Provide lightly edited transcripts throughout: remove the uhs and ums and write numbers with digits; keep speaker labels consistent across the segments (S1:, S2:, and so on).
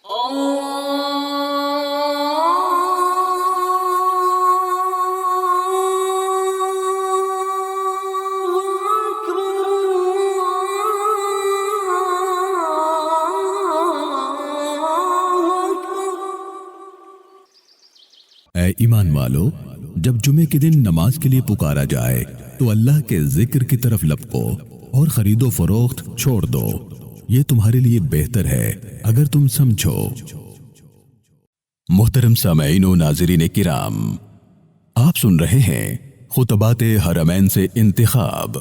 S1: اے ایمان والو، جب جمعے کے دن نماز کے لیے پکارا جائے تو اللہ کے ذکر کی طرف لپکو اور خرید و فروخت چھوڑ دو، یہ تمہارے لیے بہتر ہے اگر تم سمجھو۔ محترم سامعین و ناظرین کرام، آپ سن رہے ہیں خطبات حرمین سے انتخاب۔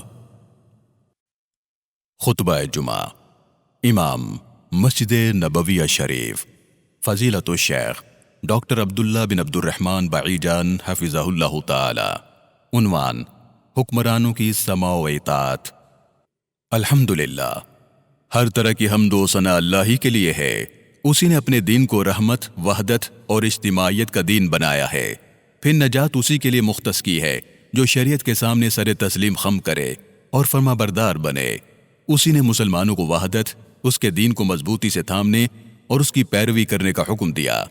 S1: خطبہ جمعہ، امام مسجد نبویہ شریف، فضیلت الشیخ ڈاکٹر عبداللہ بن عبد الرحمن باعی جان حفظہ اللہ تعالی۔ عنوان: حکمرانوں کی سماع و اطاعت۔ الحمدللہ، ہر طرح کی حمد و ثنا اللہ ہی کے لیے ہے۔ اسی نے اپنے دین کو رحمت، وحدت اور اجتماعیت کا دین بنایا ہے۔ پھر نجات اسی کے لیے مختص کی ہے جو شریعت کے سامنے سر تسلیم خم کرے اور فرما بردار بنے۔ اسی نے مسلمانوں کو وحدت، اس کے دین کو مضبوطی سے تھامنے اور اس کی پیروی کرنے کا حکم دیا۔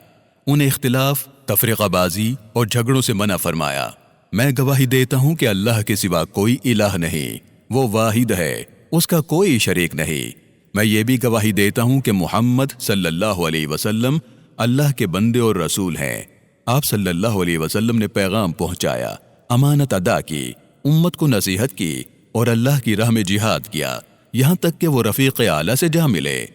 S1: انہیں اختلاف، تفرقہ بازی اور جھگڑوں سے منع فرمایا۔ میں گواہی دیتا ہوں کہ اللہ کے سوا کوئی الہ نہیں، وہ واحد ہے، اس کا کوئی شریک نہیں۔ میں یہ بھی گواہی دیتا ہوں کہ محمد صلی اللہ علیہ وسلم اللہ کے بندے اور رسول ہیں۔ آپ صلی اللہ علیہ وسلم نے پیغام پہنچایا، امانت ادا کی، امت کو نصیحت کی اور اللہ کی راہ میں جہاد کیا، یہاں تک کہ وہ رفیق اعلیٰ سے جا ملے۔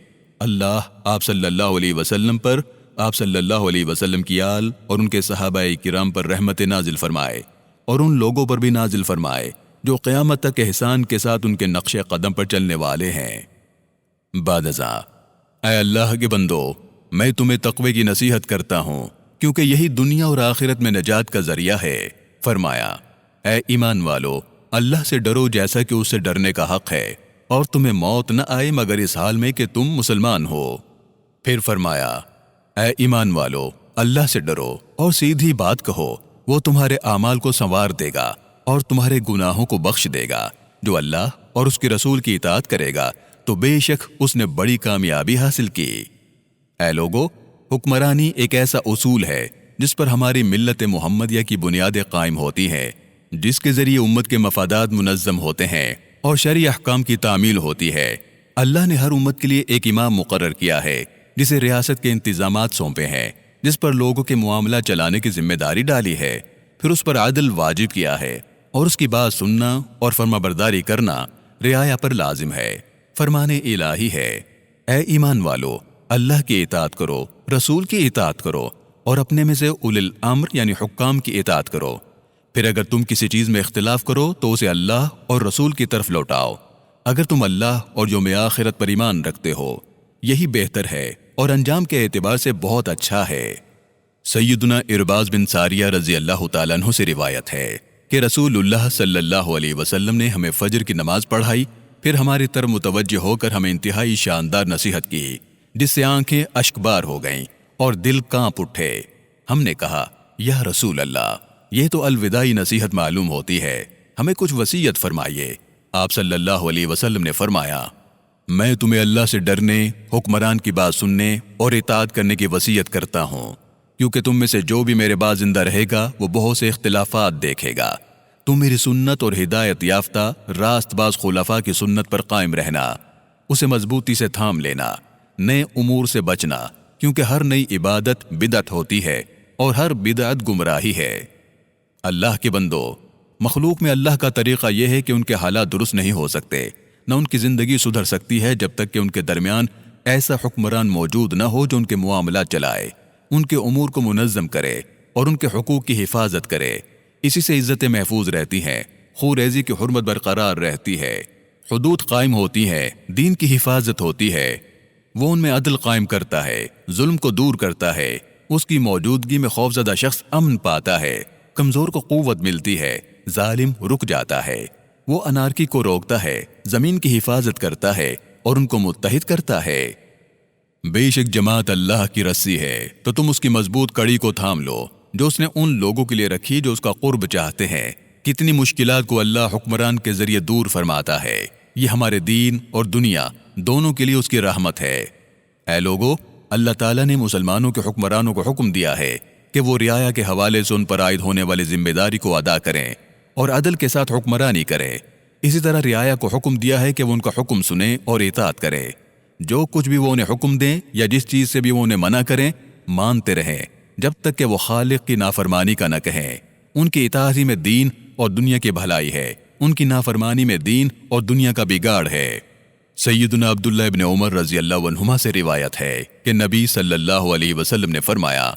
S1: اللہ آپ صلی اللہ علیہ وسلم پر، آپ صلی اللہ علیہ وسلم کی آل اور ان کے صحابہ کرام پر رحمت نازل فرمائے اور ان لوگوں پر بھی نازل فرمائے جو قیامت تک احسان کے ساتھ ان کے نقش قدم پر چلنے والے ہیں۔ بعد ازاں، اے اللہ کے بندو، میں تمہیں تقوی کی نصیحت کرتا ہوں کیونکہ یہی دنیا اور آخرت میں نجات کا ذریعہ ہے۔ فرمایا، اے ایمان والو، اللہ سے ڈرو جیسا کہ اس سے ڈرنے کا حق ہے، اور تمہیں موت نہ آئے مگر اس حال میں کہ تم مسلمان ہو۔ پھر فرمایا، اے ایمان والو، اللہ سے ڈرو اور سیدھی بات کہو، وہ تمہارے اعمال کو سنوار دے گا اور تمہارے گناہوں کو بخش دے گا۔ جو اللہ اور اس کے رسول کی اطاعت کرے گا تو بے شک اس نے بڑی کامیابی حاصل کی۔ اے لوگو، حکمرانی ایک ایسا اصول ہے جس پر ہماری ملت محمدیہ کی بنیادیں قائم ہوتی ہیں، جس کے ذریعے امت کے مفادات منظم ہوتے ہیں اور شرعی احکام کی تعمیل ہوتی ہے۔ اللہ نے ہر امت کے لیے ایک امام مقرر کیا ہے جسے ریاست کے انتظامات سونپے ہیں، جس پر لوگوں کے معاملہ چلانے کی ذمہ داری ڈالی ہے، پھر اس پر عدل واجب کیا ہے اور اس کی بات سننا اور فرما برداری کرنا رعایا پر لازم ہے۔ فرمان الہی ہے، اے ایمان والو، اللہ کی اطاعت کرو، رسول کی اطاعت کرو اور اپنے میں سے اولی الامر یعنی حکام کی اطاعت کرو۔ پھر اگر تم کسی چیز میں اختلاف کرو تو اسے اللہ اور رسول کی طرف لوٹاؤ، اگر تم اللہ اور یوم آخرت پر ایمان رکھتے ہو، یہی بہتر ہے اور انجام کے اعتبار سے بہت اچھا ہے۔ سیدنا ارباز بن ساریہ رضی اللہ تعالیٰ عنہ سے روایت ہے کہ رسول اللہ صلی اللہ علیہ وسلم نے ہمیں فجر کی نماز پڑھائی، پھر ہماری طرف متوجہ ہو کر ہمیں انتہائی شاندار نصیحت کی، جس سے آنکھیں اشکبار ہو گئیں اور دل کانپ اٹھے۔ ہم نے کہا، یا رسول اللہ، یہ تو الوداعی نصیحت معلوم ہوتی ہے، ہمیں کچھ وصیت فرمائیے۔ آپ صلی اللہ علیہ وسلم نے فرمایا، میں تمہیں اللہ سے ڈرنے، حکمران کی بات سننے اور اطاعت کرنے کی وصیت کرتا ہوں، کیونکہ تم میں سے جو بھی میرے بعد زندہ رہے گا وہ بہت سے اختلافات دیکھے گا۔ تم میری سنت اور ہدایت یافتہ راست باز خلفاء کی سنت پر قائم رہنا، اسے مضبوطی سے تھام لینا، نئے امور سے بچنا، کیونکہ ہر نئی عبادت بدعت ہوتی ہے اور ہر بدعت گمراہی ہے۔ اللہ کے بندو، مخلوق میں اللہ کا طریقہ یہ ہے کہ ان کے حالات درست نہیں ہو سکتے، نہ ان کی زندگی سدھر سکتی ہے جب تک کہ ان کے درمیان ایسا حکمران موجود نہ ہو جو ان کے معاملات چلائے، ان کے امور کو منظم کرے اور ان کے حقوق کی حفاظت کرے۔ اسی سے عزتیں محفوظ رہتی ہیں، خون ریزی کی حرمت برقرار رہتی ہے، حدود قائم ہوتی ہیں، دین کی حفاظت ہوتی ہے۔ وہ ان میں عدل قائم کرتا ہے، ظلم کو دور کرتا ہے، اس کی موجودگی میں خوفزدہ شخص امن پاتا ہے، کمزور کو قوت ملتی ہے، ظالم رک جاتا ہے۔ وہ انارکی کو روکتا ہے، زمین کی حفاظت کرتا ہے اور ان کو متحد کرتا ہے۔ بے شک جماعت اللہ کی رسی ہے تو تم اس کی مضبوط کڑی کو تھام لو جو اس نے ان لوگوں کے لیے رکھی جو اس کا قرب چاہتے ہیں۔ کتنی مشکلات کو اللہ حکمران کے ذریعے دور فرماتا ہے۔ یہ ہمارے دین اور دنیا دونوں کے لیے اس کی رحمت ہے۔ اے لوگو، اللہ تعالیٰ نے مسلمانوں کے حکمرانوں کو حکم دیا ہے کہ وہ رعایا کے حوالے سے ان پر عائد ہونے والی ذمہ داری کو ادا کریں اور عدل کے ساتھ حکمرانی کریں۔ اسی طرح رعایا کو حکم دیا ہے کہ وہ ان کا حکم سنیں اور اطاعت کریں۔ جو کچھ بھی وہ انہیں حکم دیں یا جس چیز سے بھی وہ انہیں منع کریں، مانتے رہیں جب تک کہ وہ خالق کی نافرمانی کا نہ کہیں۔ ان کی اطاعت ہی میں دین اور دنیا کی بھلائی ہے، ان کی نافرمانی میں دین اور دنیا کا بگاڑ ہے۔ سیدنا عبداللہ ابن عمر رضی اللہ عنہما سے روایت ہے کہ نبی صلی اللہ علیہ وسلم نے فرمایا،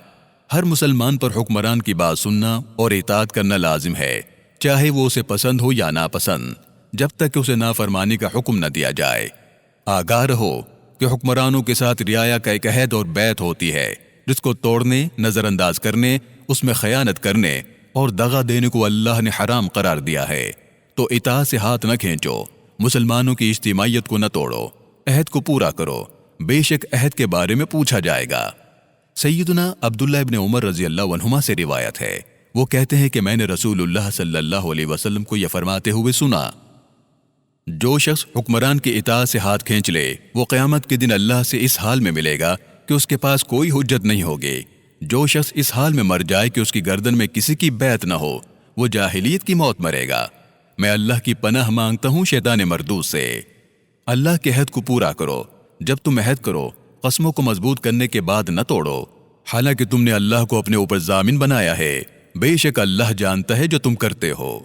S1: ہر مسلمان پر حکمران کی بات سننا اور اطاعت کرنا لازم ہے، چاہے وہ اسے پسند ہو یا ناپسند، جب تک کہ اسے نافرمانی کا حکم نہ دیا جائے۔ آگاہ رہو کہ حکمرانوں کے ساتھ رعایا کا ایک عہد اور بیعت ہوتی ہے، جس کو توڑنے، نظر انداز کرنے، اس میں خیانت کرنے اور دغا دینے کو اللہ نے حرام قرار دیا ہے۔ تو اطاعت سے ہاتھ نہ کھینچو، مسلمانوں کی اجتماعیت کو نہ توڑو، عہد کو پورا کرو، بے شک عہد کے بارے میں پوچھا جائے گا۔ سیدنا عبداللہ ابن عمر رضی اللہ عنہما سے روایت ہے، وہ کہتے ہیں کہ میں نے رسول اللہ صلی اللہ علیہ وسلم کو یہ فرماتے ہوئے سنا، جو شخص حکمران کی اطاعت سے ہاتھ کھینچ لے، وہ قیامت کے دن اللہ سے اس حال میں ملے گا کہ اس کے پاس کوئی حجت نہیں ہوگی۔ جو شخص اس حال میں مر جائے کہ اس کی گردن میں کسی کی بیعت نہ ہو، وہ جاہلیت کی موت مرے گا۔ میں اللہ کی پناہ مانگتا ہوں شیطان مردود سے۔ اللہ کے عہد کو پورا کرو، جب تم عہد کرو قسموں کو مضبوط کرنے کے بعد نہ توڑو، حالانکہ تم نے اللہ کو اپنے اوپر ضامن بنایا ہے، بے شک اللہ جانتا ہے جو تم کرتے ہو۔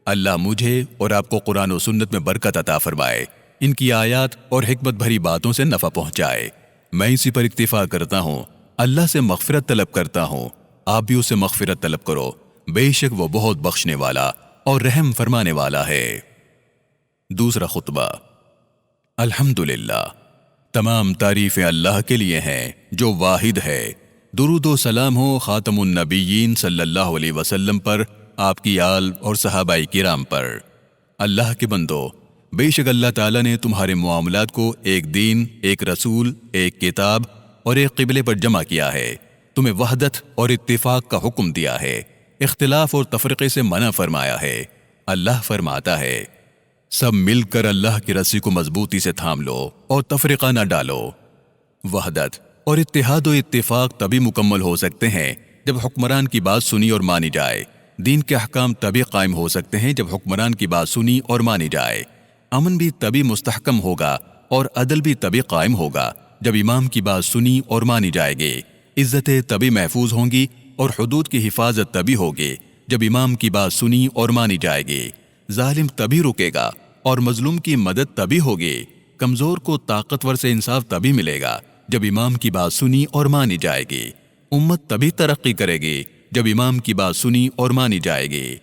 S1: اللہ مجھے اور آپ کو قرآن و سنت میں برکت عطا فرمائے، ان کی آیات اور حکمت بھری باتوں سے نفع پہنچائے۔ میں اسی پر اکتفا کرتا ہوں، اللہ سے مغفرت طلب کرتا ہوں، آپ بھی اس سے مغفرت طلب کرو، بے شک وہ بہت بخشنے والا اور رحم فرمانے والا ہے۔ دوسرا خطبہ۔ الحمدللہ، تمام تعریفیں اللہ کے لیے ہیں جو واحد ہے۔ درود و سلام ہو خاتم النبیین صلی اللہ علیہ وسلم پر، آپ کی آل اور صحابہ کرام پر۔ اللہ کے بندو، بے شک اللہ تعالیٰ نے تمہارے معاملات کو ایک دین، ایک رسول، ایک کتاب اور ایک قبلے پر جمع کیا ہے۔ تمہیں وحدت اور اتفاق کا حکم دیا ہے، اختلاف اور تفرقے سے منع فرمایا ہے۔ اللہ فرماتا ہے، سب مل کر اللہ کی رسی کو مضبوطی سے تھام لو اور تفرقہ نہ ڈالو۔ وحدت اور اتحاد و اتفاق تبھی مکمل ہو سکتے ہیں جب حکمران کی بات سنی اور مانی جائے۔ دین کے احکام تبھی قائم ہو سکتے ہیں جب حکمران کی بات سنی اور مانی جائے۔ امن بھی تبھی مستحکم ہوگا اور عدل بھی تبھی قائم ہوگا جب امام کی بات سنی اور مانی جائے گی۔ عزتیں تبھی محفوظ ہوں گی اور حدود کی حفاظت تبھی ہوگی جب امام کی بات سنی اور مانی جائے گی۔ ظالم تبھی رکے گا اور مظلوم کی مدد تبھی ہوگی۔ کمزور کو طاقتور سے انصاف تبھی ملے گا جب امام کی بات سنی اور مانی جائے گی۔ امت تبھی ترقی کرے گی جب امام کی بات سنی اور مانی جائے گی۔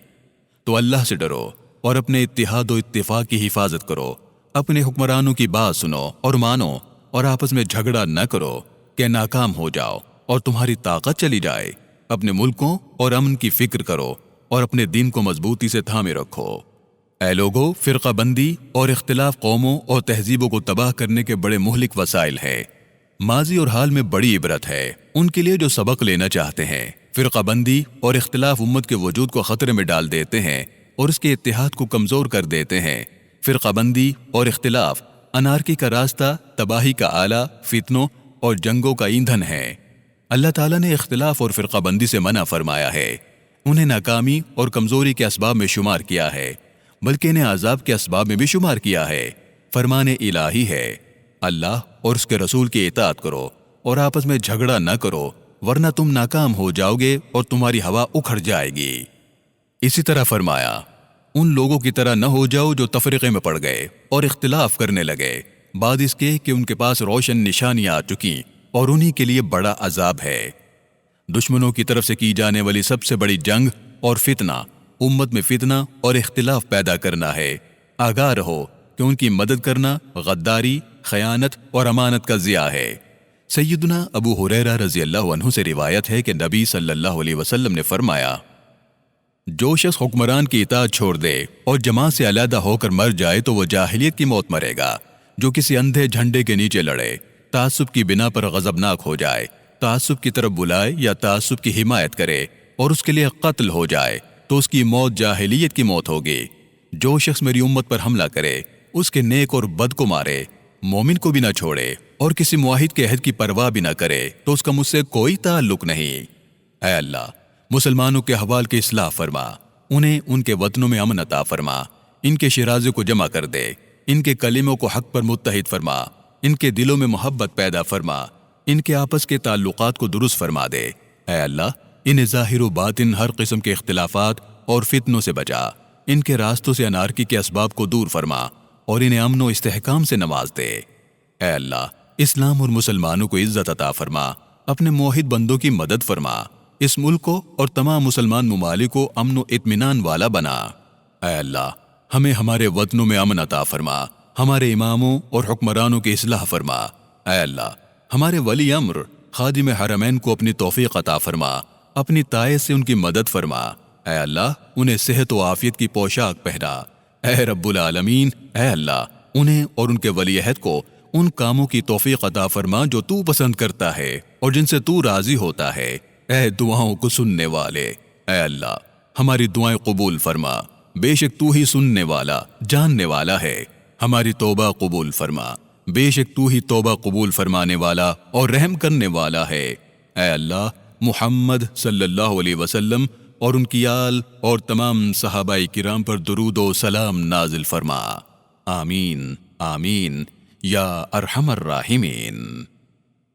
S1: تو اللہ سے ڈرو اور اپنے اتحاد و اتفاق کی حفاظت کرو۔ اپنے حکمرانوں کی بات سنو اور مانو اور آپس میں جھگڑا نہ کرو کہ ناکام ہو جاؤ اور تمہاری طاقت چلی جائے۔ اپنے ملکوں اور امن کی فکر کرو اور اپنے دین کو مضبوطی سے تھامے رکھو۔ اے لوگو، فرقہ بندی اور اختلاف قوموں اور تہذیبوں کو تباہ کرنے کے بڑے مہلک وسائل ہیں۔ ماضی اور حال میں بڑی عبرت ہے ان کے لیے جو سبق لینا چاہتے ہیں۔ فرقہ بندی اور اختلاف امت کے وجود کو خطرے میں ڈال دیتے ہیں اور اس کے اتحاد کو کمزور کر دیتے ہیں۔ فرقہ بندی اور اختلاف انارکی کا راستہ، تباہی کا آلہ، فتنوں اور جنگوں کا ایندھن ہے۔ اللہ تعالیٰ نے اختلاف اور فرقہ بندی سے منع فرمایا ہے، انہیں ناکامی اور کمزوری کے اسباب میں شمار کیا ہے، بلکہ انہیں عذاب کے اسباب میں بھی شمار کیا ہے۔ فرمان الہی ہے، اللہ اور اس کے رسول کی اطاعت کرو اور آپس میں جھگڑا نہ کرو، ورنہ تم ناکام ہو جاؤ گے اور تمہاری ہوا اکھڑ جائے گی۔ اسی طرح فرمایا، ان لوگوں کی طرح نہ ہو جاؤ جو تفرقے میں پڑ گئے اور اختلاف کرنے لگے بعد اس کے کہ ان کے پاس روشن نشانیاں آ چکیں اور انہی کے لیے بڑا عذاب ہے۔ دشمنوں کی طرف سے کی جانے والی سب سے بڑی جنگ اور فتنہ امت میں فتنہ اور اختلاف پیدا کرنا ہے۔ آگاہ رہو کہ ان کی مدد کرنا غداری، خیانت اور امانت کا ضیاع ہے۔ سیدنا ابو ہریرہ رضی اللہ عنہ سے روایت ہے کہ نبی صلی اللہ علیہ وسلم نے فرمایا، جو شخص حکمران کی اطاعت چھوڑ دے اور جماعت سے علیحدہ ہو کر مر جائے تو وہ جاہلیت کی موت مرے گا۔ جو کسی اندھے جھنڈے کے نیچے لڑے، تعصب کی بنا پر غضبناک ہو جائے، تعصب کی طرف بلائے یا تعصب کی حمایت کرے اور اس کے لیے قتل ہو جائے تو اس کی موت جاہلیت کی موت ہوگی۔ جو شخص میری امت پر حملہ کرے، اس کے نیک اور بد کو مارے، مومن کو بھی نہ چھوڑے اور کسی معاہد کے عہد کی پرواہ بھی نہ کرے تو اس کا مجھ سے کوئی تعلق نہیں۔ اے اللہ، مسلمانوں کے احوال کی اصلاح فرما، انہیں ان کے وطنوں میں امن عطا فرما، ان کے شیرازے کو جمع کر دے، ان کے کلموں کو حق پر متحد فرما، ان کے دلوں میں محبت پیدا فرما، ان کے آپس کے تعلقات کو درست فرما دے۔ اے اللہ، انہیں ظاہر و باطن ہر قسم کے اختلافات اور فتنوں سے بچا، ان کے راستوں سے انارکی کے اسباب کو دور فرما اور انہیں امن و استحکام سے نواز دے۔ اے اللہ، اسلام اور مسلمانوں کو عزت عطا فرما، اپنے موحد بندوں کی مدد فرما، اس ملک کو اور تمام مسلمان ممالک کو امن و اطمینان والا بنا۔ اے اللہ، ہمیں ہمارے وطنوں میں امن عطا فرما، ہمارے اماموں اور حکمرانوں کی اصلاح فرما۔ اے اللہ، ہمارے ولی امر خادم حرمین کو اپنی توفیق عطا فرما، اپنی طاعت سے ان کی مدد فرما۔ اے اللہ، انہیں صحت و عافیت کی پوشاک پہنا۔ اے رب العالمین، اے اللہ، انہیں اور ان کے ولی عہد کو ان کاموں کی توفیق عطا فرما جو تو پسند کرتا ہے اور جن سے تو راضی ہوتا ہے۔ اے دعاؤں کو سننے والے، اے اللہ، ہماری دعائیں قبول فرما، بے شک تو ہی سننے والا، جاننے والا ہے۔ ہماری توبہ قبول فرما، بے شک تو ہی توبہ قبول فرمانے والا اور رحم کرنے والا ہے۔ اے اللہ، محمد صلی اللہ علیہ وسلم اور ان کی آل اور تمام صحابہ کرام پر درود و سلام نازل فرما۔ آمین آمین یا ارحم الراحمین۔